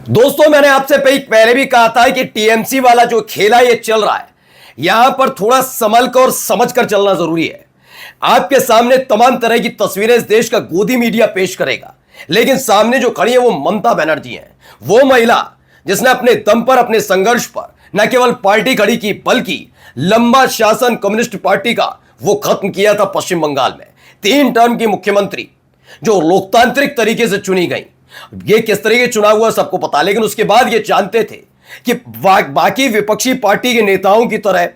दोस्तों, मैंने आपसे पहले भी कहा था कि टीएमसी वाला जो खेला ये चल रहा है, यहां पर थोड़ा संभल कर और समझ कर चलना जरूरी है। आपके सामने तमाम तरह की तस्वीरें इस देश का गोदी मीडिया पेश करेगा, लेकिन सामने जो खड़ी है वो ममता बनर्जी है। वो महिला जिसने अपने दम पर, अपने संघर्ष पर न केवल पार्टी खड़ी की, बल्कि लंबा शासन कम्युनिस्ट पार्टी का वो खत्म किया था पश्चिम बंगाल में। 3 टर्म की मुख्यमंत्री जो लोकतांत्रिक तरीके से चुनी गई। ये किस तरह के चुनाव हुआ सबको पता, लेकिन उसके बाद ये जानते थे कि बाकी विपक्षी पार्टी के नेताओं की तरह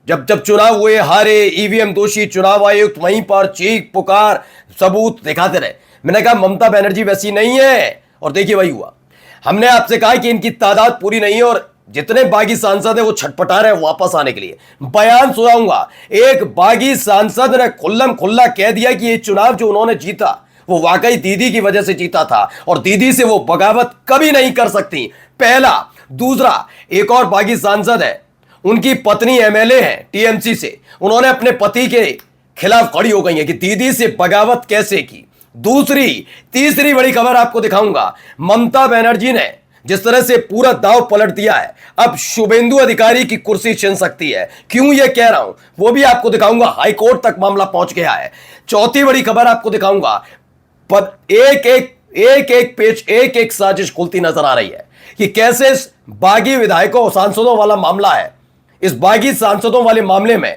जब जब चुनाव हुए, हारे, ईवीएम दोषी, चुनाव आयुक्त वहीं पर चीख पुकार सबूत दिखाते रहे। मैंने कहा ममता बनर्जी वैसी नहीं है, और देखिए वही हुआ। हमने आपसे कहा कि इनकी तादाद पूरी नहीं है और जितने बागी सांसद है वो छटपटा रहे वापस आने के लिए। बयान सुनाऊंगा, एक बागी सांसद ने खुल्लम खुल्ला कह दिया कि ये चुनाव जो उन्होंने जीता वो वाकई दीदी की वजह से जीता था और दीदी से वो बगावत कभी नहीं कर सकती। पहला। दूसरा, एक और बागी सांसद है, उनकी पत्नी एमएलए है टीएमसी से, उन्होंने अपने पति के खिलाफ खड़ी हो गई है कि दीदी से बगावत कैसे की। तीसरी बड़ी खबर आपको दिखाऊंगा, ममता बनर्जी ने जिस तरह से पूरा दाव पलट दिया है, अब शुभेंदु अधिकारी की कुर्सी छिन सकती है। क्यों ये कह रहा हूं वो भी आपको दिखाऊंगा, हाईकोर्ट तक मामला पहुंच गया है। चौथी बड़ी खबर आपको दिखाऊंगा, पर एक पेज, एक साजिश खुलती नजर आ रही है कि कैसे इस बागी विधायकों सांसदों वाला मामला है। इस बागी सांसदों वाले मामले में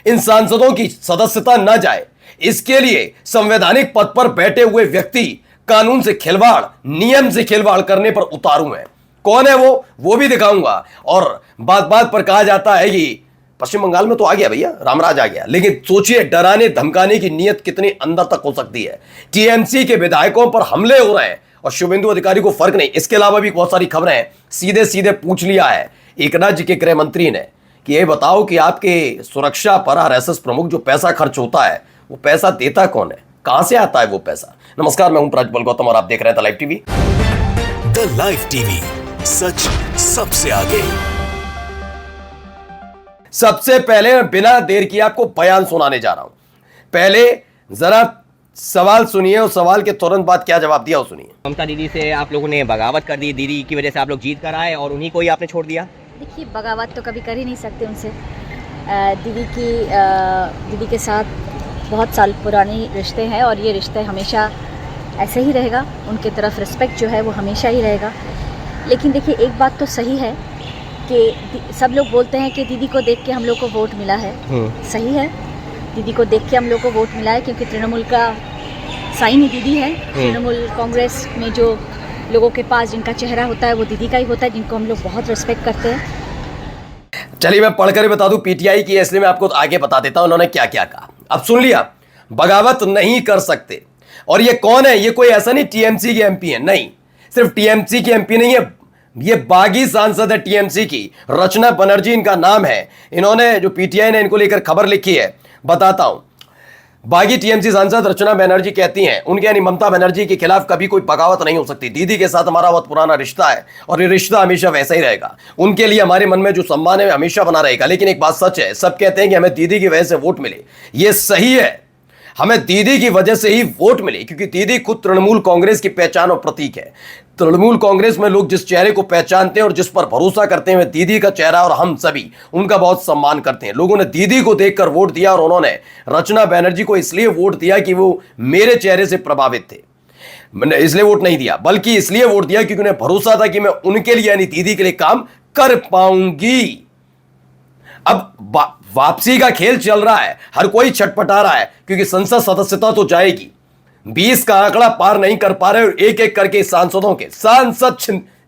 इन सांसदों की सदस्यता न जाए, इसके लिए संवैधानिक पद पर बैठे हुए व्यक्ति कानून से खिलवाड़, नियम से खिलवाड़ करने पर उतारू हैं। कौन है वो भी दिखाऊंगा। और बात बात पर कहा जाता है कि पश्चिम बंगाल में तो आ गया भैया, रामराज आ गया, लेकिन सोचिए डराने धमकाने की नीयत कितनी अंदर तक हो सकती है। टीएमसी के विधायकों पर हमले हो रहे हैं और शुभेंदु अधिकारी को फर्क नहीं। इसके अलावा भी बहुत सारी खबरें हैं। सीधे सीधे पूछ लिया है एक राज्य के गृह मंत्री ने कि ये बताओ कि आपके सुरक्षा पर आरएसएस प्रमुख जो पैसा खर्च होता है वो पैसा देता कौन है, कहां से आता है वो पैसा। नमस्कार, मैं हूं प्रज्वल गौतम और आप देख रहे हैं the live TV. The live TV, सच सबसे आगे। सबसे पहले मैं बिना देर किए आपको बयान सुनाने जा रहा हूं। पहले जरा सवाल सुनिए और सवाल के तुरंत बाद क्या जवाब दिया वो सुनिए। ममता दीदी से आप लोगों ने बगावत कर दी, दीदी की वजह से आप लोग जीत कर आए और उन्हीं को ही आपने छोड़ दिया। देखिए, बगावत तो कभी कर ही नहीं सकते उनसे। दीदी के साथ बहुत साल पुराने रिश्ते हैं और ये रिश्ते हमेशा ऐसे ही रहेगा। उनके तरफ रिस्पेक्ट जो है वो हमेशा ही रहेगा। लेकिन देखिए, एक बात तो सही है कि सब लोग बोलते हैं कि दीदी को देख के हम लोग को वोट मिला है। सही है, दीदी को देख के हम लोग को वोट मिला है क्योंकि तृणमूल का साइन ही दीदी है। तृणमूल कांग्रेस में जो लोगों के पास जिनका चेहरा होता है वो दीदी का ही होता है, जिनको हम लोग बहुत रिस्पेक्ट करते हैं। चलिए मैं पढ़कर बता दूं पीटीआई की, इसलिए मैं आपको आगे बता देता हूं उन्होंने क्या क्या कहा। अब सुन लिया, बगावत नहीं कर सकते। और ये कौन है? ये कोई ऐसा नहीं टीएमसी के एमपी है, नहीं, सिर्फ टीएमसी की एमपी नहीं है, ये बागी सांसद है टीएमसी की, रचना बनर्जी इनका नाम है। इन्होंने जो पीटीआई ने इनको लेकर खबर लिखी है, बताता हूं। बागी टीएमसी सांसद रचना बनर्जी कहती हैं, उनके यानी ममता बनर्जी के खिलाफ कभी कोई बगावत नहीं हो सकती। दीदी के साथ हमारा बहुत पुराना रिश्ता है और ये रिश्ता हमेशा वैसा ही रहेगा। उनके लिए हमारे मन में जो सम्मान है हमेशा बना रहेगा। लेकिन एक बात सच है, सब कहते हैं कि हमें दीदी की वजह से वोट मिले, ये सही है, हमें दीदी की वजह से ही वोट मिले क्योंकि दीदी खुद तृणमूल कांग्रेस की पहचान और प्रतीक है। तृणमूल कांग्रेस में लोग जिस चेहरे को पहचानते हैं और जिस पर भरोसा करते हैं, दीदी का चेहरा, और हम सभी उनका बहुत सम्मान करते हैं। लोगों ने दीदी को देखकर वोट दिया और उन्होंने रचना बनर्जी को इसलिए वोट दिया कि वो मेरे चेहरे से प्रभावित थे। मैंने इसलिए वोट नहीं दिया, बल्कि इसलिए वोट दिया क्योंकि उन्हें भरोसा था कि मैं उनके लिए यानी दीदी के लिए काम कर पाऊंगी। अब वापसी का खेल चल रहा है, हर कोई छटपटा रहा है क्योंकि संसद सदस्यता तो जाएगी। 20 का आंकड़ा पार नहीं कर पा रहे और एक एक करके सांसदों के सांसद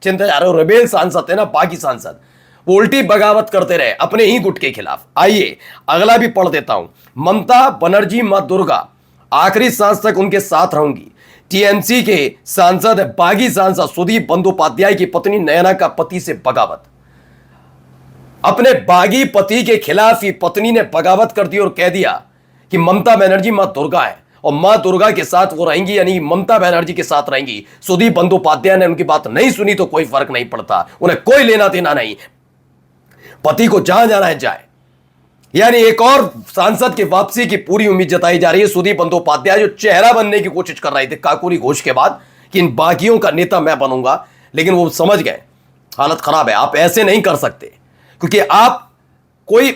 चिंता जा रहे हो। रेबेल सांसद है ना, बाकी सांसद वो उल्टी बगावत करते रहे अपने ही गुट के खिलाफ। आइए अगला भी पढ़ देता हूं। ममता बनर्जी मां दुर्गा आखिरी सांस तक उनके साथ रहूंगी। टीएमसी के सांसद बागी सांसद सुदीप बंदोपाध्याय की पत्नी नयना का पति से बगावत। अपने बागी पति के खिलाफ ही पत्नी ने बगावत कर दी और कह दिया कि ममता बनर्जी मां दुर्गा है और मां दुर्गा के साथ वो रहेंगी, यानी ममता बनर्जी के साथ रहेंगी। सुदीप बंदोपाध्याय ने उनकी बात नहीं सुनी तो कोई फर्क नहीं पड़ता, उन्हें कोई लेना देना नहीं, पति को जहां जाना है जाए। यानी एक और सांसद की वापसी की पूरी उम्मीद जताई जा रही है। सुदीप बंदोपाध्याय जो चेहरा बनने की कोशिश कर रहे थे काकोरी घोष के बाद कि इन बागियों का नेता मैं बनूंगा, लेकिन वो समझ गए हालत खराब है, आप ऐसे नहीं कर सकते। क्योंकि आप कोई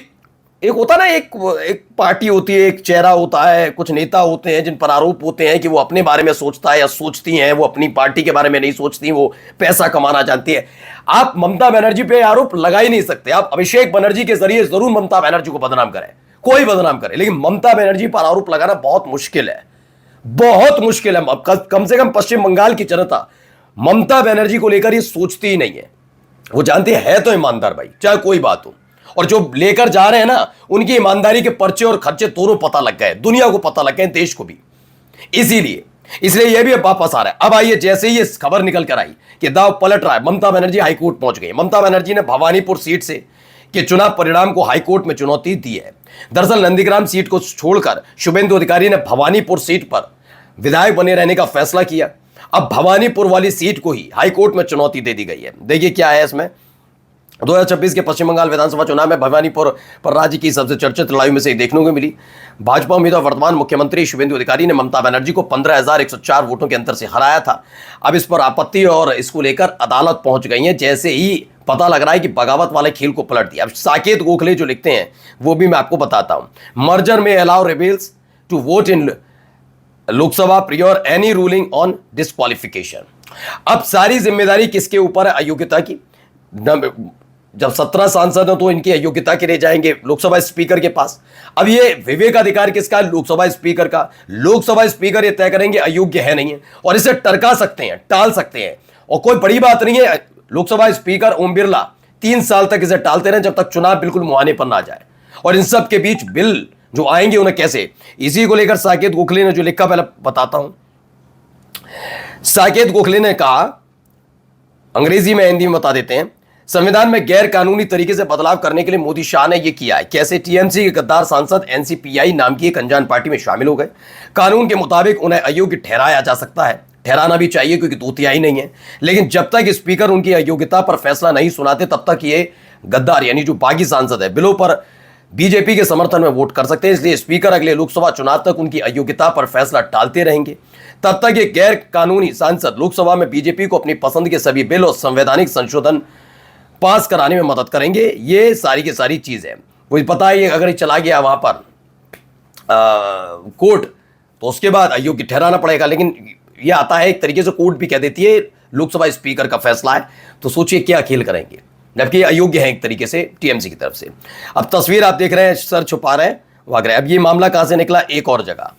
एक होता ना, एक पार्टी होती है, एक चेहरा होता है, कुछ नेता होते हैं जिन पर आरोप होते हैं कि वो अपने बारे में सोचता है या सोचती हैं, वो अपनी पार्टी के बारे में नहीं सोचती, वो पैसा कमाना जानती है। आप ममता बनर्जी पे आरोप लगा ही नहीं सकते। आप अभिषेक बनर्जी के जरिए जरूर ममता बनर्जी को बदनाम करें, कोई बदनाम करे, लेकिन ममता बनर्जी पर आरोप लगाना बहुत मुश्किल है, बहुत मुश्किल है। कम से कम पश्चिम बंगाल की जनता ममता बनर्जी को लेकर ये सोचती ही नहीं है। वो जानते है तो ईमानदार भाई, चाहे कोई बात हो, और जो लेकर जा रहे हैं ना, उनकी ईमानदारी के पर्चे और खर्चे दोनों पता लग गए, दुनिया को पता लग गए, देश को भी। इसलिए यह भी अब वापस आ रहा है। अब आइए, जैसे ही ये खबर निकल कर आई कि दाव पलट रहा है, ममता बनर्जी हाईकोर्ट पहुंच गई। ममता बनर्जी ने भवानीपुर सीट से के चुनाव परिणाम को हाईकोर्ट में चुनौती दी है। दरअसल नंदीग्राम सीट को छोड़कर शुभेंदु अधिकारी ने भवानीपुर सीट पर विधायक बने रहने का फैसला किया। अब भवानीपुर वाली सीट को ही हाईकोर्ट में चुनौती दे दी गई है। देखिए क्या है इसमें। 2026 के पश्चिम बंगाल विधानसभा चुनाव में भवानीपुर पर राज्य की सबसे चर्चित लड़ाई में से एक देखने को मिली। भाजपा उम्मीदवार वर्तमान मुख्यमंत्री शुभेंदु अधिकारी ने ममता बनर्जी को 15,104 वोटों के अंतर से हराया था। अब इस पर आपत्ति और इसको लेकर अदालत पहुंच गई है। जैसे ही पता लग रहा है कि बगावत वाले खेल को पलट दिया। अब साकेत गोखले जो लिखते हैं वो भी मैं आपको बताता हूं। मर्जर में allow rebels to vote in Lok Sabha prior any ruling on disqualification. अब सारी जिम्मेदारी किसके ऊपर है? अयोग्यता की। जब 17 सांसद हैं तो इनकी अयोग्यता के लिए जाएंगे लोकसभा स्पीकर के पास। अब ये विवेकाधिकार किसका है? लोकसभा स्पीकर का। लोकसभा स्पीकर ये तय करेंगे अयोग्य है नहीं है, और इसे टरका सकते हैं, टाल सकते हैं, और कोई बड़ी बात नहीं है। लोकसभा स्पीकर ओम बिरला 3 साल तक इसे टालते रहे, जब तक चुनाव बिल्कुल मुहाने पर ना जाए। और इन सब के बीच बिल जो आएंगे उन्हें कैसे, इसी को लेकर साकेत गोखले ने जो लिखा पहले बताता हूं। साकेत गोखले ने कहा, अंग्रेजी में हिंदी में बता देते हैं, संविधान में गैर कानूनी तरीके से बदलाव करने के लिए मोदी शाह ने यह किया है। कैसे? टीएमसी के गद्दार सांसद एनसीपीआई नाम की एक अनजान पार्टी में शामिल हो गए। कानून के मुताबिक उन्हें अयोग्य ठहराया जा सकता है, ठहराना भी चाहिए क्योंकि 2/3 नहीं है। लेकिन जब तक स्पीकर उनकी अयोग्यता पर फैसला नहीं सुनाते तब तक ये गद्दार यानी जो बागी सांसद है बिलों पर बीजेपी के समर्थन में वोट कर सकते हैं। इसलिए स्पीकर अगले लोकसभा चुनाव तक उनकी अयोग्यता पर फैसला टालते रहेंगे। तब तक ये गैर कानूनी सांसद लोकसभा में बीजेपी को अपनी पसंद के सभी बिल और संवैधानिक संशोधन पास कराने में मदद करेंगे। ये सारी की सारी चीजें मुझे पता है। अगर ये चला गया वहां पर कोर्ट तो उसके बाद अयोग्य ठहराना पड़ेगा। लेकिन ये आता है एक तरीके से, कोर्ट भी कह देती है लोकसभा स्पीकर का फैसला है, तो सोचिए क्या खेल करेंगे, जबकि अयोग्य है एक तरीके से टीएमसी की तरफ से। अब तस्वीर आप देख रहे हैं, सर छुपा रहे हैं भाग रहे हैं। अब ये मामला कहां से निकला? एक और जगह,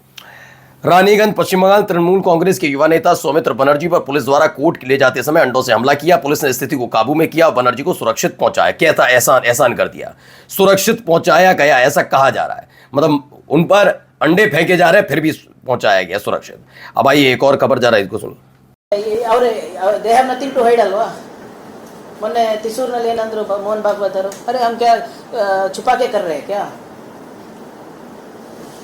रानीगंज पश्चिम बंगाल। तृणमूल कांग्रेस के युवा नेता सौमित्र बनर्जी पर पुलिस द्वारा कोर्ट ले जाते समय अंडों से हमला किया। पुलिस ने स्थिति को काबू में किया और बनर्जी को सुरक्षित पहुंचाया। कहता एहसान कर दिया, सुरक्षित पहुंचाया गया ऐसा कहा जा रहा है। मतलब उन पर अंडे फेंके जा रहे हैं फिर भी पहुंचाया गया सुरक्षित। अब आइए एक और खबर जा रहा है, इसको सुनिए। they have nothing to hide ಅಲ್ವಾ? ಮೊನ್ನೆ ತಿಸೂರಿನಲ್ಲಿ ಏನಂದ್ರು ಮೋಹನ್ ಭಾಗವತ್ ಅವರು, अरे हम क्या छुपा के कर रहे हैं क्या?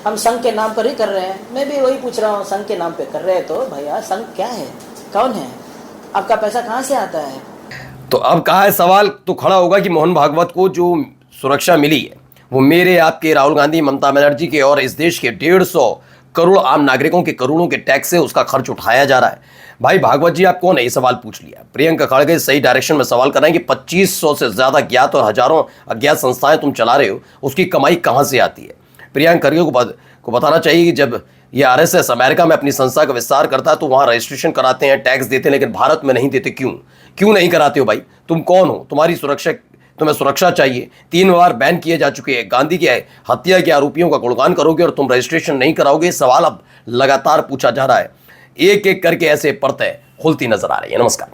हम संघ के नाम पर ही कर रहे हैं। मैं भी वही पूछ रहा हूँ, संघ के नाम पे कर रहे हैं तो भैया संघ क्या है, कौन है, आपका पैसा कहाँ से आता है? तो अब कहा है, सवाल तो खड़ा होगा कि मोहन भागवत को जो सुरक्षा मिली है वो मेरे, आपके, राहुल गांधी, ममता बनर्जी के और इस देश के 150 करोड़ आम नागरिकों के करोड़ों के टैक्स से उसका खर्च उठाया जा रहा है। भाई भागवत जी आप कौन है? ये सवाल पूछ लिया। प्रियंका खड़गे सही डायरेक्शन में सवाल कर रहे हैं कि 2500 से ज्यादा ज्ञात और हजारों अज्ञात संस्थाएं तुम चला रहे हो, उसकी कमाई कहां से आती है? प्रियंका खड़गे को बताना चाहिए कि जब ये आरएसएस अमेरिका में अपनी संस्था का विस्तार करता है तो वहां रजिस्ट्रेशन कराते हैं, टैक्स देते हैं, लेकिन भारत में नहीं देते। क्यों नहीं कराते हो भाई? तुम कौन हो? तुम्हारी सुरक्षा, तुम्हें सुरक्षा चाहिए। 3 बार बैन किए जा चुके हैं। गांधी की हत्या के आरोपियों का गुणगान करोगे और तुम रजिस्ट्रेशन नहीं कराओगे? सवाल अब लगातार पूछा जा रहा है। एक एक करके ऐसे परतें खुलती नजर आ रही है। नमस्कार।